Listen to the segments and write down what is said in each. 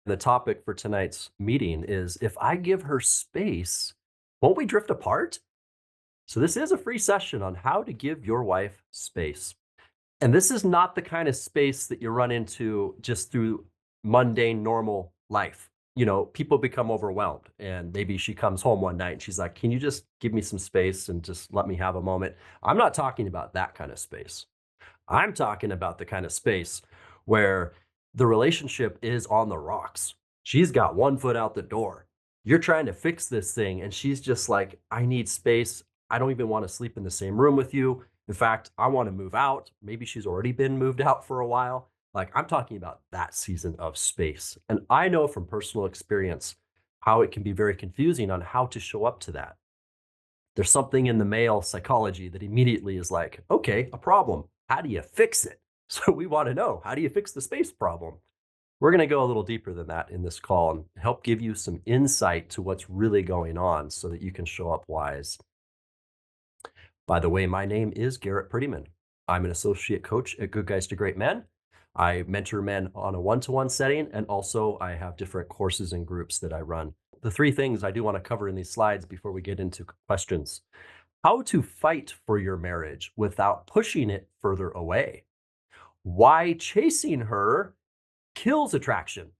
The topic for tonight's meeting is if I give her space, won't we drift apart? So, this is a free session on how to give your wife space. And this is not the kind of space that you run into just through mundane, normal life. People become overwhelmed, and maybe she comes home one night and she's like, "Can you just give me some space and just let me have a moment?" I'm not talking about that kind of space. I'm talking about the kind of space where the relationship is on the rocks. She's got one foot out the door. You're trying to fix this thing, and she's just like, I need space. I don't even want to sleep in the same room with you. In fact, I want to move out. Maybe she's already been moved out for a while. Like, I'm talking about that season of space. And I know from personal experience how it can be very confusing on how to show up to that. There's something in the male psychology that immediately is like, okay, a problem. How do you fix it? So we want to know, how do you fix the space problem? We're going to go a little deeper than that in this call and help give you some insight to what's really going on so that you can show up wise. By the way, my name is Garrett Prettyman. I'm an associate coach at Good Guys to Great Men. I mentor men on a one-to-one setting, and also I have different courses and groups that I run. The three things I do want to cover in these slides before we get into questions: how to fight for your marriage without pushing it further away, why chasing her kills attraction,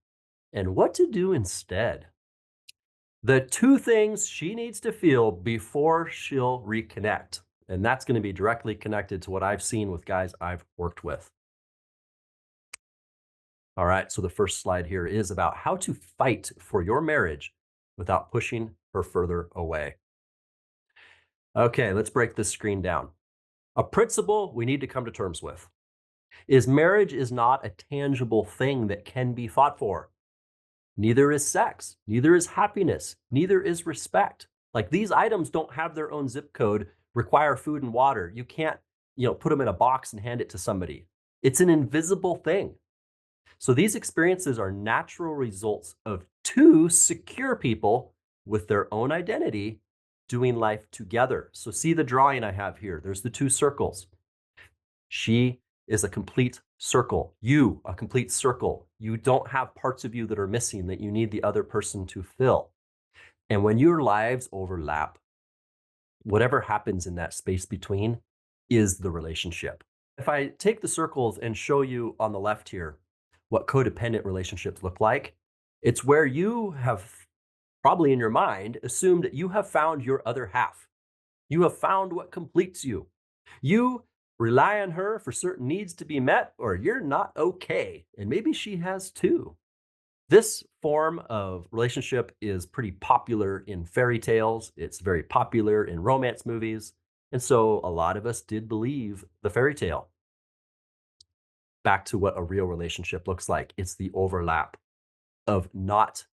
and what to do instead. The two things she needs to feel before she'll reconnect. And that's going to be directly connected to what I've seen with guys I've worked with. All right, so the first slide here is about how to fight for your marriage without pushing her further away. Okay, let's break this screen down. A principle we need to come to terms with is marriage is not a tangible thing that can be fought for. Neither is sex, neither is happiness, neither is respect. Like, these items don't have their own zip code, require food and water. You can't, put them in a box and hand it to somebody. It's an invisible thing. So these experiences are natural results of two secure people with their own identity doing life together. So see the drawing I have here. There's the two circles. She is a complete circle. You, a complete circle. You don't have parts of you that are missing that you need the other person to fill. And when your lives overlap, whatever happens in that space between is the relationship. If I take the circles and show you on the left here what codependent relationships look like, it's where you have probably in your mind assumed that you have found your other half. You have found what completes you. You rely on her for certain needs to be met, or you're not okay. And maybe she has too. This form of relationship is pretty popular in fairy tales. It's very popular in romance movies. And so a lot of us did believe the fairy tale. Back to what a real relationship looks like. It's the overlap of not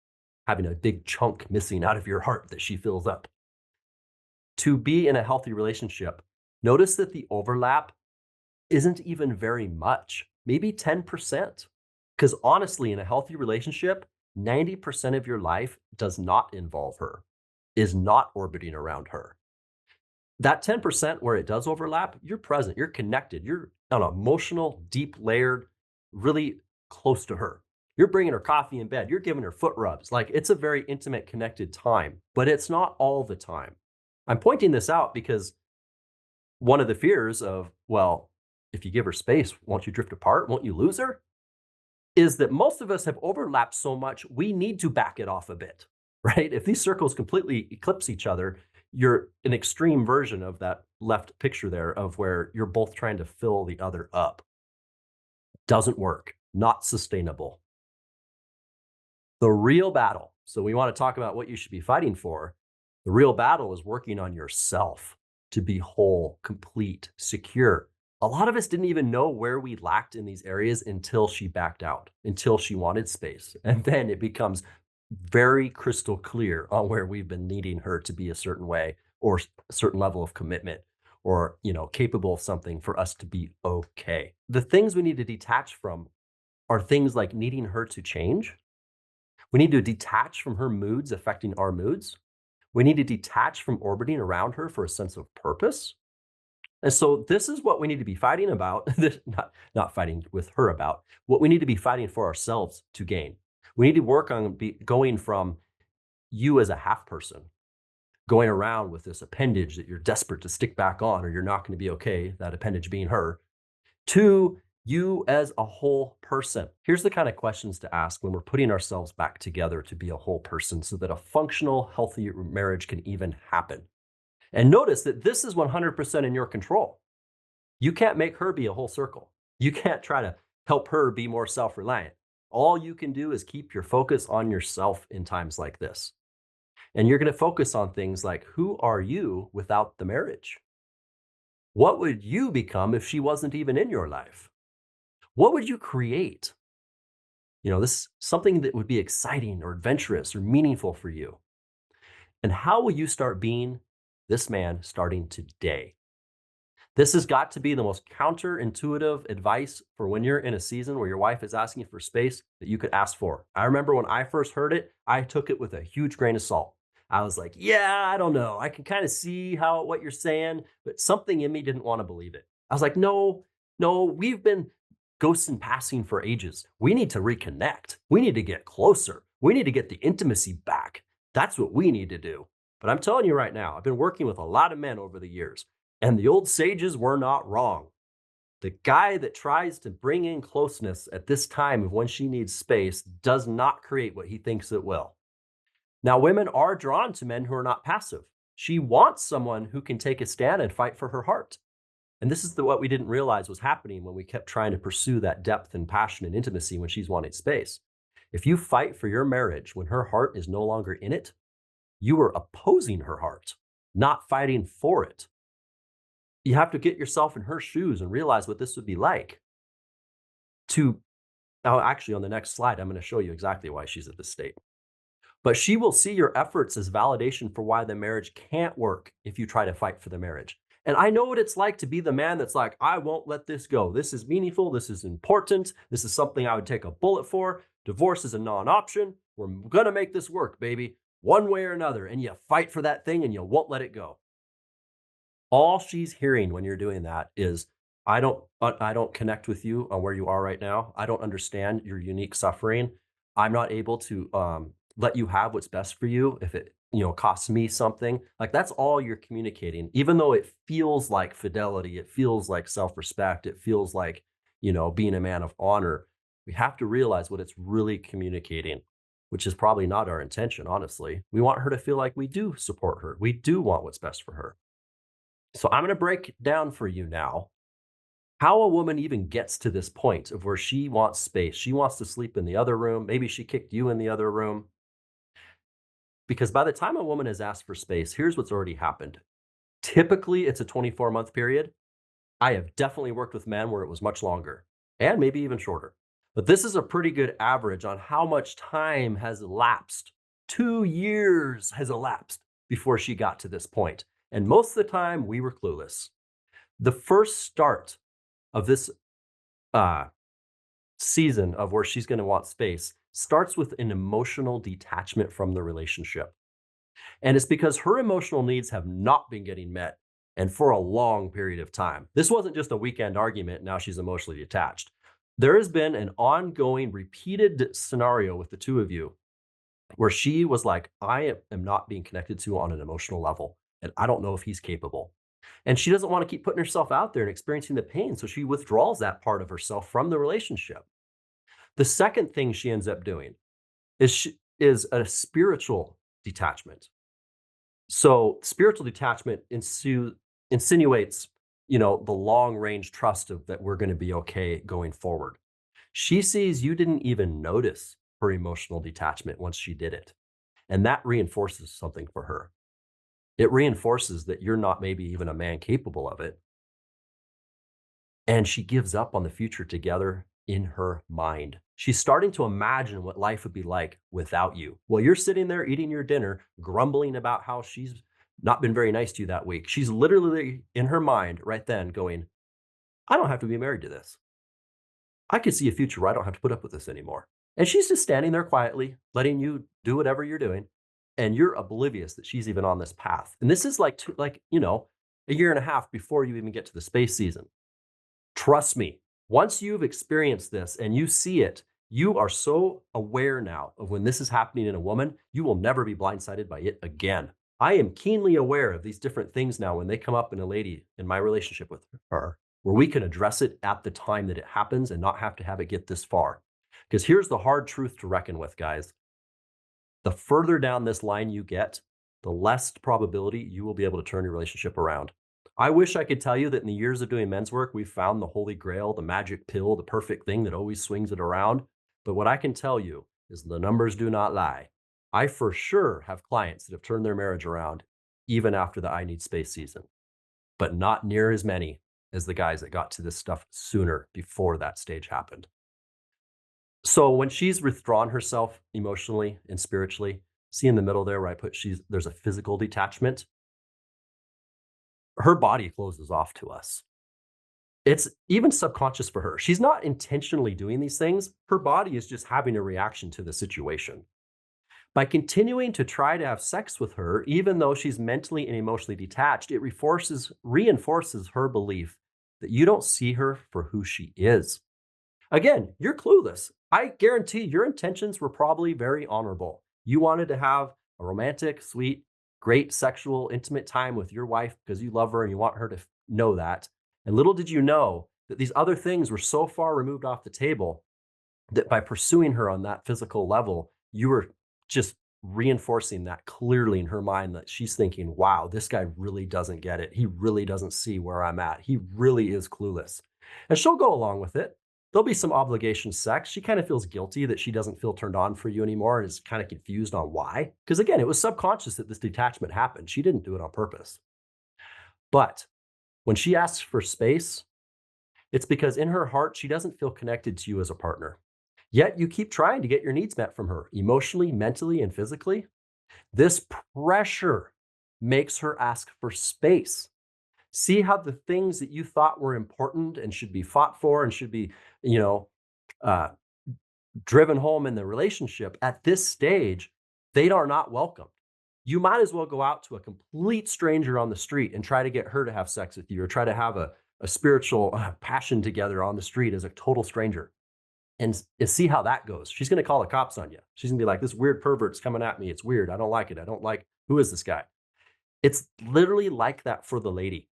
having a big chunk missing out of your heart that she fills up. To be in a healthy relationship, notice that the overlap isn't even very much, maybe 10%. Because honestly, in a healthy relationship, 90% of your life does not involve her, is not orbiting around her. That 10% where it does overlap, you're present, you're connected, you're on an emotional, deep layered, really close to her. You're bringing her coffee in bed, you're giving her foot rubs. Like, it's a very intimate, connected time, but it's not all the time. I'm pointing this out because one of the fears of, well, if you give her space, won't you drift apart? Won't you lose her? Is that most of us have overlapped so much, we need to back it off a bit, right? If these circles completely eclipse each other, you're an extreme version of that left picture there of where you're both trying to fill the other up. Doesn't work, not sustainable. The real battle, so we want to talk about what you should be fighting for. The real battle is working on yourself to be whole, complete, secure. A lot of us didn't even know where we lacked in these areas until she backed out, until she wanted space. And then it becomes very crystal clear on where we've been needing her to be a certain way or a certain level of commitment or, capable of something for us to be okay. The things we need to detach from are things like needing her to change. We need to detach from her moods affecting our moods. We need to detach from orbiting around her for a sense of purpose. And so this is what we need to be fighting about, not fighting with her about, what we need to be fighting for ourselves to gain. We need to work on going from you as a half person, going around with this appendage that you're desperate to stick back on or you're not going to be okay, that appendage being her, to you as a whole person. Here's the kind of questions to ask when we're putting ourselves back together to be a whole person so that a functional, healthy marriage can even happen. And notice that this is 100% in your control. You can't make her be a whole circle. You can't try to help her be more self reliant. All you can do is keep your focus on yourself in times like this. And you're going to focus on things like, who are you without the marriage? What would you become if she wasn't even in your life? What would you create? This is something that would be exciting or adventurous or meaningful for you. And how will you start being this man starting today? This has got to be the most counterintuitive advice for when you're in a season where your wife is asking you for space that you could ask for. I remember when I first heard it, I took it with a huge grain of salt. I was like, yeah, I don't know. I can kind of see what you're saying, but something in me didn't want to believe it. I was like, no, no, we've been ghosting passing for ages. We need to reconnect. We need to get closer. We need to get the intimacy back. That's what we need to do. But I'm telling you right now, I've been working with a lot of men over the years. And the old sages were not wrong. The guy that tries to bring in closeness at this time of when she needs space does not create what he thinks it will. Now, women are drawn to men who are not passive. She wants someone who can take a stand and fight for her heart. And this is what we didn't realize was happening when we kept trying to pursue that depth and passion and intimacy when she's wanting space. If you fight for your marriage when her heart is no longer in it, you are opposing her heart, not fighting for it. You have to get yourself in her shoes and realize what this would be like now actually on the next slide, I'm going to show you exactly why she's at this state. But she will see your efforts as validation for why the marriage can't work if you try to fight for the marriage. And I know what it's like to be the man that's like, I won't let this go. This is meaningful. This is important. This is something I would take a bullet for. Divorce is a non-option. We're going to make this work, baby, one way or another. And you fight for that thing and you won't let it go. All she's hearing when you're doing that is, I don't connect with you on where you are right now. I don't understand your unique suffering. I'm not able to let you have what's best for you if it costs me something. Like, that's all you're communicating, even though it feels like fidelity, it feels like self-respect, it feels like being a man of honor. We have to realize what it's really communicating, which is probably not our intention. Honestly, we want her to feel like we do support her, we do want what's best for her. So I'm going to break down for you now how a woman even gets to this point of where she wants space. She wants to sleep in the other room. Maybe she kicked you in the other room. Because by the time a woman has asked for space, here's what's already happened. Typically, it's a 24-month period. I have definitely worked with men where it was much longer and maybe even shorter. But this is a pretty good average on how much time has elapsed. 2 years has elapsed before she got to this point. And most of the time, we were clueless. The first start of this season of where she's going to want space starts with an emotional detachment from the relationship. And it's because her emotional needs have not been getting met, and for a long period of time. This wasn't just a weekend argument. Now she's emotionally detached. There has been an ongoing, repeated scenario with the two of you where she was like, I am not being connected to on an emotional level, and I don't know if he's capable. And she doesn't want to keep putting herself out there and experiencing the pain. So she withdraws that part of herself from the relationship. The second thing she ends up doing is a spiritual detachment. So spiritual detachment insinuates, the long range trust of that we're going to be okay going forward. She sees you didn't even notice her emotional detachment once she did it. And that reinforces something for her. It reinforces that you're not maybe even a man capable of it. And she gives up on the future together in her mind. She's starting to imagine what life would be like without you. While you're sitting there eating your dinner, grumbling about how she's not been very nice to you that week, she's literally in her mind right then going, I don't have to be married to this. I could see a future where I don't have to put up with this anymore. And she's just standing there quietly, letting you do whatever you're doing. And you're oblivious that she's even on this path. And this is like a year and a half before you even get to the space season. Trust me, once you've experienced this and you see it, You are so aware now of when this is happening in a woman, you will never be blindsided by it again. I am keenly aware of these different things now when they come up in a lady in my relationship with her, where we can address it at the time that it happens and not have to have it get this far. Because here's the hard truth to reckon with, guys. The further down this line you get, the less probability you will be able to turn your relationship around. I wish I could tell you that in the years of doing men's work, we've found the holy grail, the magic pill, the perfect thing that always swings it around. But what I can tell you is the numbers do not lie. I for sure have clients that have turned their marriage around even after the I need space season, but not near as many as the guys that got to this stuff sooner before that stage happened. So when she's withdrawn herself emotionally and spiritually, see in the middle there where I put there's a physical detachment, her body closes off to us. It's even subconscious for her. She's not intentionally doing these things. Her body is just having a reaction to the situation. By continuing to try to have sex with her, even though she's mentally and emotionally detached, it reinforces her belief that you don't see her for who she is. Again, you're clueless. I guarantee your intentions were probably very honorable. You wanted to have a romantic, sweet, great sexual, intimate time with your wife because you love her and you want her to know that. And little did you know that these other things were so far removed off the table that by pursuing her on that physical level, you were just reinforcing that clearly in her mind that she's thinking, wow, this guy really doesn't get it. He really doesn't see where I'm at. He really is clueless. And she'll go along with it. There'll be some obligation sex. She kind of feels guilty that she doesn't feel turned on for you anymore and is kind of confused on why. Because again, it was subconscious that this detachment happened. She didn't do it on purpose. But when she asks for space, it's because in her heart, she doesn't feel connected to you as a partner. Yet you keep trying to get your needs met from her emotionally, mentally, and physically. This pressure makes her ask for space. See how the things that you thought were important and should be fought for and should be, you know, uh, driven home in the relationship at this stage, they are not welcome. You might as well go out to a complete stranger on the street and try to get her to have sex with you or try to have a spiritual passion together on the street as a total stranger and see how that goes. She's going to call the cops on you. She's going to be like, this weird pervert's coming at me. It's weird. I don't like it. I don't like, who is this guy? It's literally like that for the lady.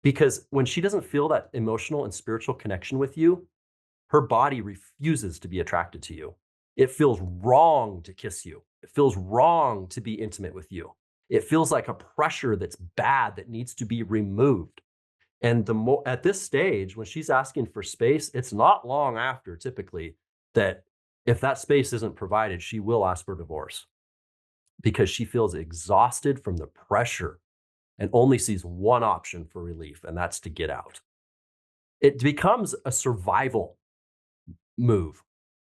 Because when she doesn't feel that emotional and spiritual connection with you, her body refuses to be attracted to you. It feels wrong to kiss you. It feels wrong to be intimate with you. It feels like a pressure that's bad that needs to be removed. And the more at this stage, when she's asking for space, it's not long after typically that if that space isn't provided, she will ask for divorce because she feels exhausted from the pressure and only sees one option for relief, and that's to get out. It becomes a survival move,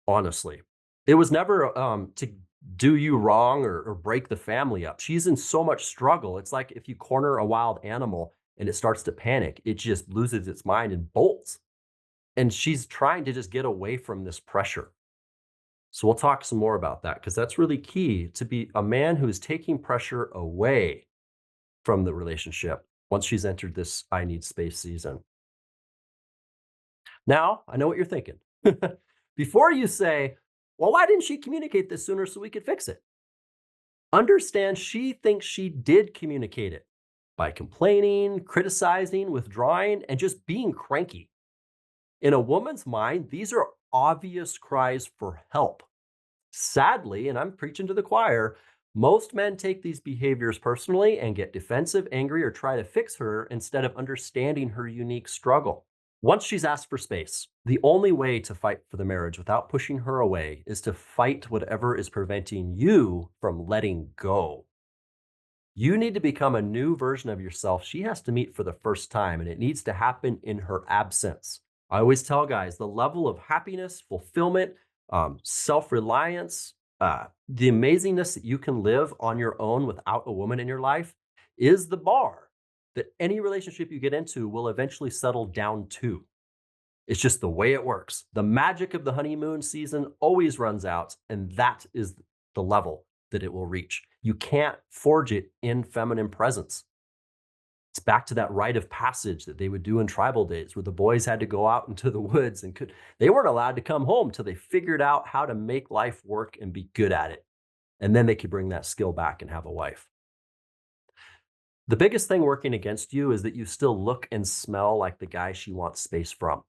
honestly. It was never to do you wrong or break the family up. She's in so much struggle. It's like if you corner a wild animal and it starts to panic, it just loses its mind and bolts. And she's trying to just get away from this pressure. So we'll talk some more about that because that's really key to be a man who is taking pressure away from the relationship once she's entered this I need space season. Now, I know what you're thinking. Before you say, well, why didn't she communicate this sooner so we could fix it? Understand she thinks she did communicate it by complaining, criticizing, withdrawing, and just being cranky. In a woman's mind, these are obvious cries for help. Sadly, and I'm preaching to the choir, most men take these behaviors personally and get defensive, angry, or try to fix her instead of understanding her unique struggle. Once she's asked for space, the only way to fight for the marriage without pushing her away is to fight whatever is preventing you from letting go. You need to become a new version of yourself she has to meet for the first time, and it needs to happen in her absence. I always tell guys the level of happiness, fulfillment, self reliance, the amazingness that you can live on your own without a woman in your life is the bar that any relationship you get into will eventually settle down to. It's just the way it works. The magic of the honeymoon season always runs out, and that is the level that it will reach. You can't forge it in feminine presence. It's back to that rite of passage that they would do in tribal days where the boys had to go out into the woods and they weren't allowed to come home till they figured out how to make life work and be good at it. And then they could bring that skill back and have a wife. The biggest thing working against you is that you still look and smell like the guy she wants space from.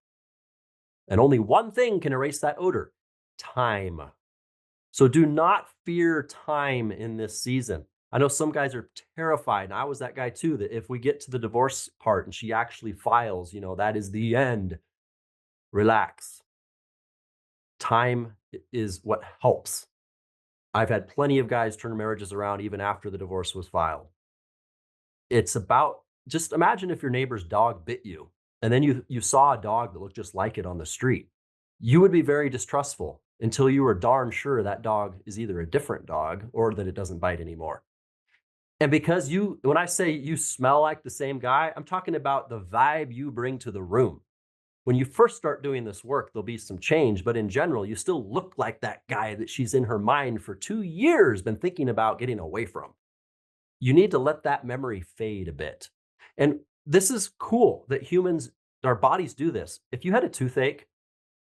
And only one thing can erase that odor: time. So do not fear time in this season. I know some guys are terrified, and I was that guy too, that if we get to the divorce part and she actually files, that is the end. Relax. Time is what helps. I've had plenty of guys turn marriages around even after the divorce was filed. It's about, just imagine if your neighbor's dog bit you and then you saw a dog that looked just like it on the street. You would be very distrustful until you were darn sure that dog is either a different dog or that it doesn't bite anymore. And because when I say you smell like the same guy, I'm talking about the vibe you bring to the room. When you first start doing this work, there'll be some change, but in general, you still look like that guy that she's in her mind for 2 years been thinking about getting away from. You need to let that memory fade a bit. And this is cool that humans, our bodies do this. If you had a toothache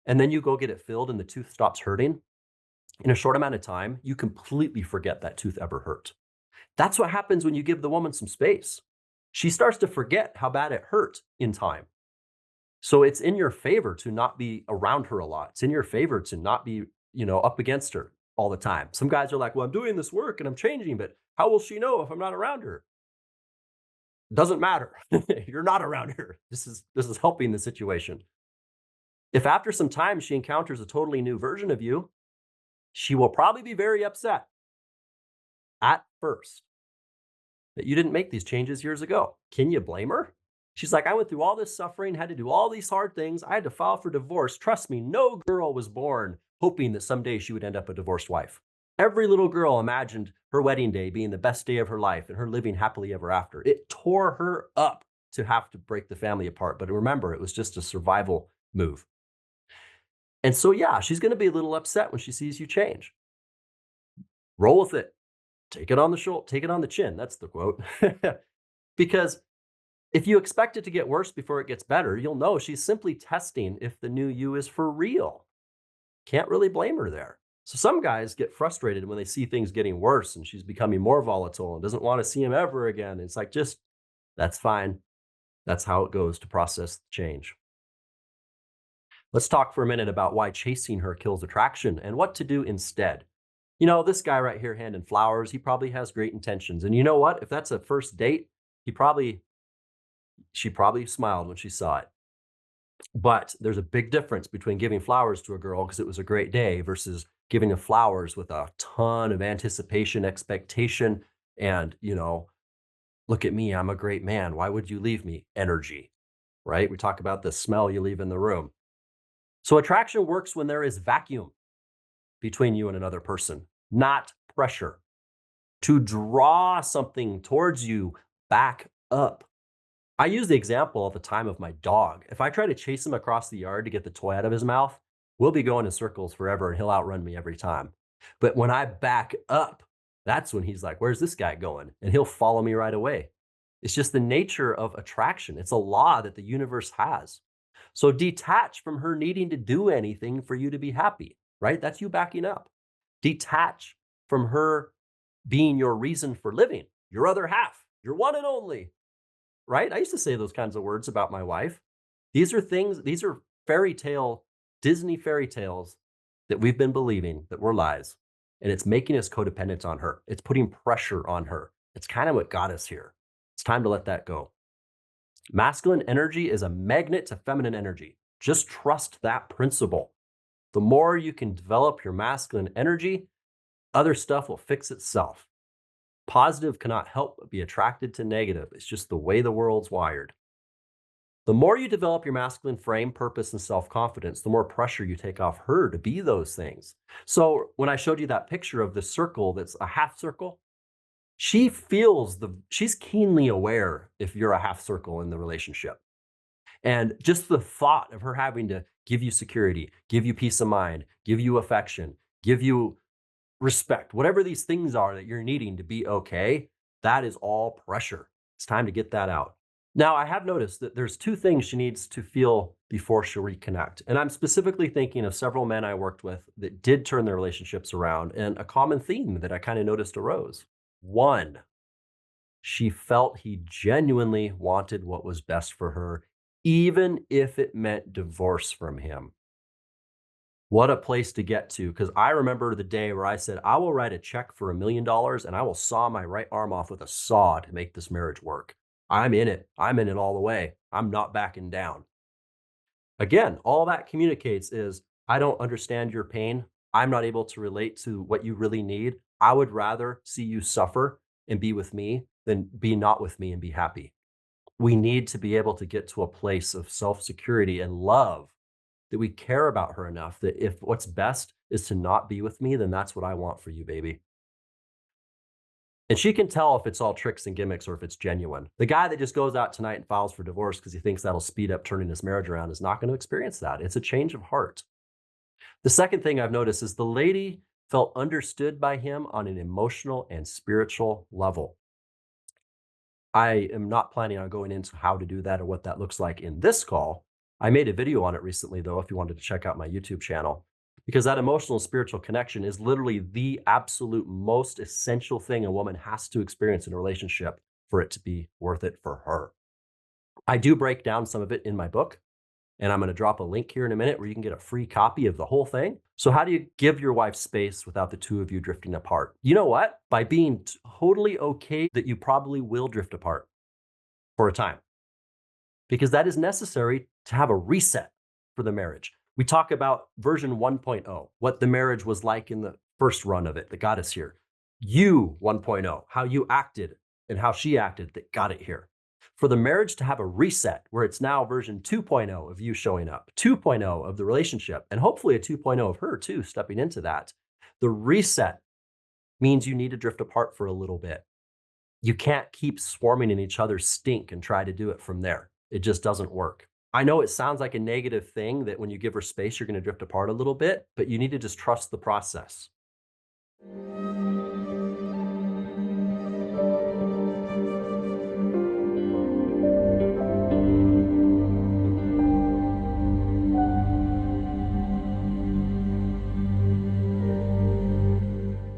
and then you go get it filled and the tooth stops hurting, in a short amount of time, you completely forget that tooth ever hurt. That's what happens when you give the woman some space. She starts to forget how bad it hurt in time. So it's in your favor to not be around her a lot. It's in your favor to not be, up against her all the time. Some guys are like, well, I'm doing this work and I'm changing, but how will she know if I'm not around her? Doesn't matter. You're not around her. This is helping the situation. If after some time she encounters a totally new version of you, she will probably be very upset at first that you didn't make these changes years ago. Can you blame her? She's like, I went through all this suffering, had to do all these hard things. I had to file for divorce. Trust me, no girl was born hoping that someday she would end up a divorced wife. Every little girl imagined her wedding day being the best day of her life and her living happily ever after. It tore her up to have to break the family apart. But remember, it was just a survival move. And so, yeah, she's going to be a little upset when she sees you change. Roll with it. Take it on the shoulder, take it on the chin. That's the quote. Because if you expect it to get worse before it gets better, you'll know she's simply testing if the new you is for real. Can't really blame her there. So some guys get frustrated when they see things getting worse and she's becoming more volatile and doesn't want to see him ever again. It's like, that's fine. That's how it goes to process the change. Let's talk for a minute about why chasing her kills attraction and what to do instead. This guy right here handing flowers, he probably has great intentions. And you know what? If that's a first date, she probably smiled when she saw it. But there's a big difference between giving flowers to a girl because it was a great day versus giving her flowers with a ton of anticipation, expectation, and, look at me, I'm a great man. Why would you leave me? Energy, right? We talk about the smell you leave in the room. So attraction works when there is vacuum between you and another person, not pressure. To draw something towards you, back up. I use the example all the time of my dog. If I try to chase him across the yard to get the toy out of his mouth, we'll be going in circles forever and he'll outrun me every time. But when I back up, that's when he's like, where's this guy going? And he'll follow me right away. It's just the nature of attraction. It's a law that the universe has. So detach from her needing to do anything for you to be happy, right? That's you backing up. Detach from her being your reason for living, your other half, your one and only, right? I used to say those kinds of words about my wife. These are Disney fairy tales that we've been believing that were lies. And it's making us codependent on her. It's putting pressure on her. It's kind of what got us here. It's time to let that go. Masculine energy is a magnet to feminine energy. Just trust that principle. The more you can develop your masculine energy, other stuff will fix itself. Positive cannot help but be attracted to negative. It's just the way the world's wired. The more you develop your masculine frame, purpose, and self-confidence, the more pressure you take off her to be those things. So when I showed you that picture of the circle that's a half circle, she's keenly aware if you're a half circle in the relationship. And just the thought of her having to give you security, give you peace of mind, give you affection, give you respect, whatever these things are that you're needing to be okay, that is all pressure. It's time to get that out. Now, I have noticed that there's two things she needs to feel before she'll reconnect. And I'm specifically thinking of several men I worked with that did turn their relationships around, and a common theme that I kind of noticed arose. One, she felt he genuinely wanted what was best for her, even if it meant divorce from him. What a place to get to. Because I remember the day where I said, I will write a check for $1 million and I will saw my right arm off with a saw to make this marriage work. I'm in it. I'm in it all the way. I'm not backing down. Again, all that communicates is I don't understand your pain. I'm not able to relate to what you really need. I would rather see you suffer and be with me than be not with me and be happy. We need to be able to get to a place of self security and love that we care about her enough that if what's best is to not be with me, then that's what I want for you, baby. And she can tell if it's all tricks and gimmicks or if it's genuine. The guy that just goes out tonight and files for divorce because he thinks that'll speed up turning his marriage around is not going to experience that. It's a change of heart. The second thing I've noticed is the lady felt understood by him on an emotional and spiritual level. I am not planning on going into how to do that or what that looks like in this call. I made a video on it recently, though, if you wanted to check out my YouTube channel, because that emotional and spiritual connection is literally the absolute most essential thing a woman has to experience in a relationship for it to be worth it for her. I do break down some of it in my book, and I'm going to drop a link here in a minute where you can get a free copy of the whole thing. So, how do you give your wife space without the two of you drifting apart? You know what? By being totally okay that you probably will drift apart for a time, because that is necessary to have a reset for the marriage. We talk about version 1.0, what the marriage was like in the first run of it that got us here. You 1.0, how you acted and how she acted that got it here. For the marriage to have a reset where it's now version 2.0 of you showing up, 2.0 of the relationship, and hopefully a 2.0 of her too stepping into that. The reset means you need to drift apart for a little bit. You can't keep swarming in each other's stink and try to do it from there. It just doesn't work. I know it sounds like a negative thing that when you give her space, you're going to drift apart a little bit, but you need to just trust the process.